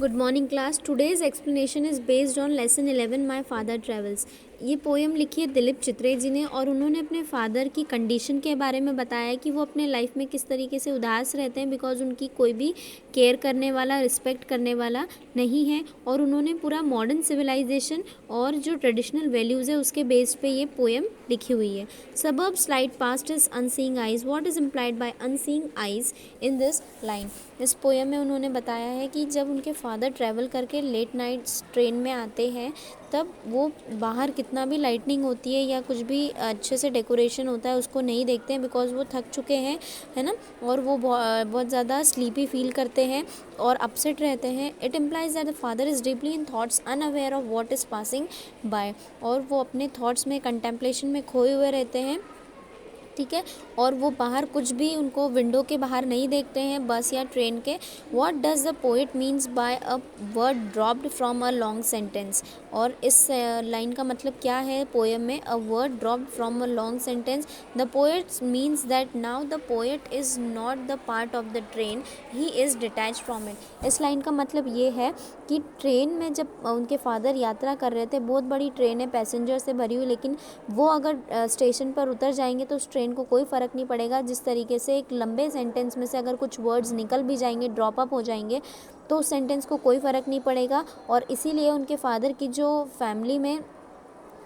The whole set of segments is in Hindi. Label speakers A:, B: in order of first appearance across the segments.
A: Good morning class. Today's explanation is based on lesson 11 My Father Travels. ये पोएम लिखी है दिलीप चित्रे जी ने और उन्होंने अपने फादर की कंडीशन के बारे में बताया है कि वो अपने लाइफ में किस तरीके से उदास रहते हैं बिकॉज उनकी कोई भी केयर करने वाला रिस्पेक्ट करने वाला नहीं है। और उन्होंने पूरा मॉडर्न सिविलाइजेशन और जो ट्रेडिशनल वैल्यूज़ है उसके बेस पे ये पोएम लिखी हुई है। Suburb slide past his unseeing eyes. What is implied by unseeing eyes in this line? इस पोएम में उन्होंने बताया है कि जब उनके फादर ट्रैवल करके लेट नाइट्स ट्रेन में आते हैं तब वो बाहर कितना भी लाइटनिंग होती है या कुछ भी अच्छे से डेकोरेशन होता है उसको नहीं देखते हैं बिकॉज वो थक चुके हैं, है ना। और वो बहुत ज़्यादा स्लीपी फील करते हैं और अपसेट रहते हैं। It implies that the father is deeply in thoughts unaware of what is passing by. और वो अपने थॉट्स में कंटेम्पलेशन में खोए हुए रहते हैं, ठीक है। और वो बाहर कुछ भी उनको विंडो के बाहर नहीं देखते हैं बस या ट्रेन के। What does the poet means by a word dropped from a long sentence? और इस लाइन का मतलब क्या है पोएम में? A word dropped from a long sentence. The poet means that now the poet is not the part of the train, he is detach from it. इस लाइन का मतलब ये है कि ट्रेन में जब उनके फादर यात्रा कर रहे थे, बहुत बड़ी ट्रेन है पैसेंजर से भरी हुई, लेकिन वो अगर स्टेशन पर उतर जाएंगे तो उस ट्रेन को कोई फ़र्क नहीं पड़ेगा। जिस तरीके से एक लंबे सेंटेंस में से अगर कुछ वर्ड्स निकल भी जाएंगे, ड्रॉप अप हो जाएंगे, तो उस सेंटेंस को कोई फ़र्क नहीं पड़ेगा। और इसीलिए उनके फादर की जो फैमिली में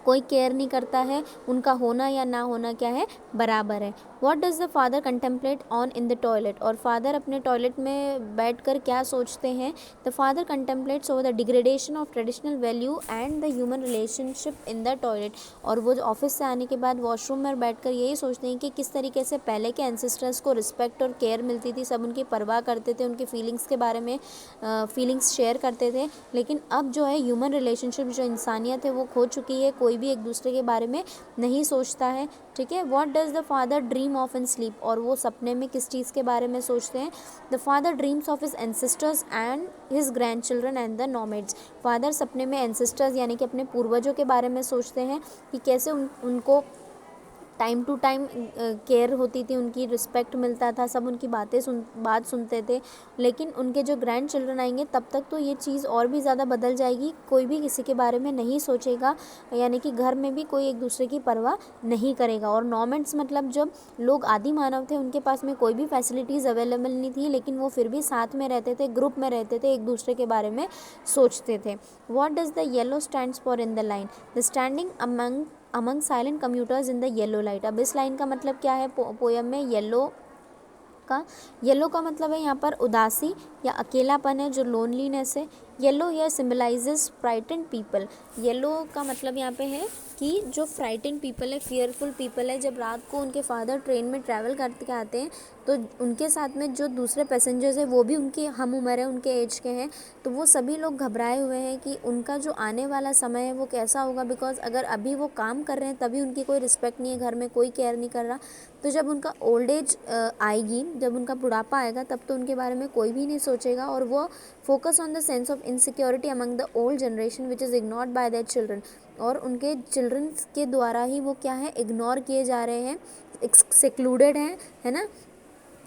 A: कोई केयर नहीं करता है, उनका होना या ना होना क्या है, बराबर है। What does the father contemplate on in the toilet? और फादर अपने टॉयलेट में बैठ कर क्या सोचते हैं? The father contemplates over the degradation of traditional value and the human relationship in the toilet. और वो ऑफिस से आने के बाद वॉशरूम में बैठ कर यही सोचते हैं कि किस तरीके से पहले के एंसेस्टर्स को रिस्पेक्ट और केयर मिलती थी, सब उनकी परवाह करते थे, उनकी फीलिंग्स के बारे में फीलिंग्स शेयर करते थे। लेकिन अब जो है ह्यूमन रिलेशनशिप, जो इंसानियत है वो खो चुकी है, कोई भी एक दूसरे के बारे में नहीं सोचता है, ठीक है। What does the father dream of in sleep? और वो सपने में किस चीज़ के बारे में सोचते हैं? The father dreams of his ancestors and his grand children and the nomads. Father सपने में एंसेस्टर्स यानी कि अपने पूर्वजों के बारे में सोचते हैं कि कैसे उनको टाइम टू टाइम केयर होती थी, उनकी रिस्पेक्ट मिलता था, सब उनकी बात सुनते थे। लेकिन उनके जो ग्रैंड चिल्ड्रन आएंगे तब तक तो ये चीज़ और भी ज़्यादा बदल जाएगी, कोई भी किसी के बारे में नहीं सोचेगा, यानी कि घर में भी कोई एक दूसरे की परवाह नहीं करेगा। और नॉमेड्स मतलब जब लोग आदि मानव थे, उनके पास में कोई भी फैसिलिटीज़ अवेलेबल नहीं थी, लेकिन वो फिर भी साथ में रहते थे, ग्रुप में रहते थे, एक दूसरे के बारे में सोचते थे। What does the yellow stands for in the line? The standing among silent commuters in the yellow light. अब इस लाइन का मतलब क्या है पोएम में? येलो का मतलब है यहाँ पर उदासी या अकेलापन है, जो लोनलीनेस है। Yellow here symbolizes frightened people. Yellow का मतलब यहाँ पे है कि जो फ्राइटेंड पीपल है, फियरफुल पीपल है, जब रात को उनके फादर ट्रेन में ट्रैवल करके आते हैं तो उनके साथ में जो दूसरे पैसेंजर्स हैं वो भी उनके हम उम्र है, उनके एज के हैं, तो वो सभी लोग घबराए हुए हैं कि उनका जो आने वाला समय है वो कैसा होगा। बिकॉज अगर अभी वो काम कर रहे हैं तभी उनकी कोई रिस्पेक्ट नहीं है, घर में कोई केयर नहीं कर रहा, तो जब उनका ओल्ड एज आएगी, जब उनका बुढ़ापा आएगा, तब तो उनके बारे में कोई भी नहीं सोचेगा। और वो focus on the sense of insecurity among the old generation which is ignored bye their children. और उनके चिल्ड्रन के द्वारा ही वो क्या है, इग्नोर किए जा रहे हैं, सेक्लूडेड हैं, है ना।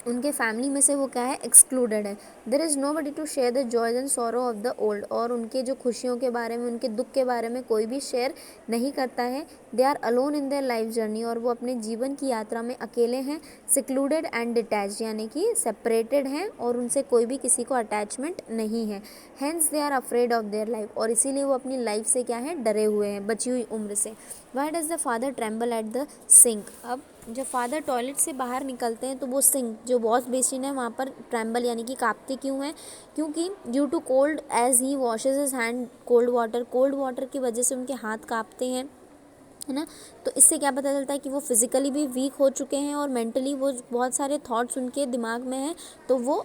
A: उनके फैमिली में से वो क्या है, एक्सक्लूडेड है। There is nobody to share the joys and sorrow of the old. और उनके जो खुशियों के बारे में, उनके दुख के बारे में कोई भी शेयर नहीं करता है। They are alone in their life journey. और वो अपने जीवन की यात्रा में अकेले हैं। सिक्लूडेड एंड डिटैच यानी कि सेपरेटेड हैं और उनसे कोई भी किसी को अटैचमेंट नहीं है। Hence they are afraid of their life. और इसीलिए वो अपनी लाइफ से क्या है, डरे हुए हैं, बची हुई उम्र से। Why does the father tremble at the sink? अब जब फादर टॉयलेट से बाहर निकलते हैं तो वो सिंक, जो वॉश बेसिन है, वहाँ पर ट्रैम्बल यानी कि कांपते क्यों हैं? क्योंकि due to cold as he washes his hand cold water की वजह से उनके हाथ कांपते हैं, है ना। तो इससे क्या पता चलता है कि वो फिज़िकली भी वीक हो चुके हैं और मेंटली वो बहुत सारे थॉट्स उनके दिमाग में हैं, तो वो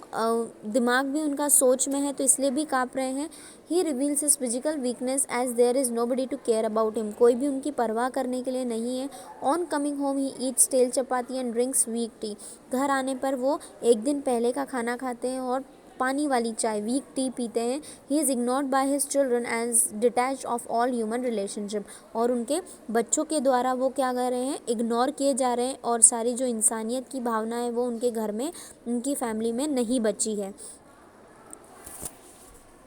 A: दिमाग भी उनका सोच में है, तो इसलिए भी काँप रहे हैं। He reveals his physical weakness as there is nobody to care about him. कोई भी उनकी परवाह करने के लिए नहीं है। On coming home he eats stale chapati and drinks weak tea. घर आने पर वो एक दिन पहले का खाना खाते हैं और पानी वाली चाय, वीक टी पीते हैं। He is ignored by his children as detach of all human relationship. और उनके बच्चों के द्वारा वो क्या कर रहे हैं, इग्नोर किए जा रहे हैं, और सारी जो इंसानियत की भावना है वो उनके घर में, उनकी फैमिली में नहीं बची है।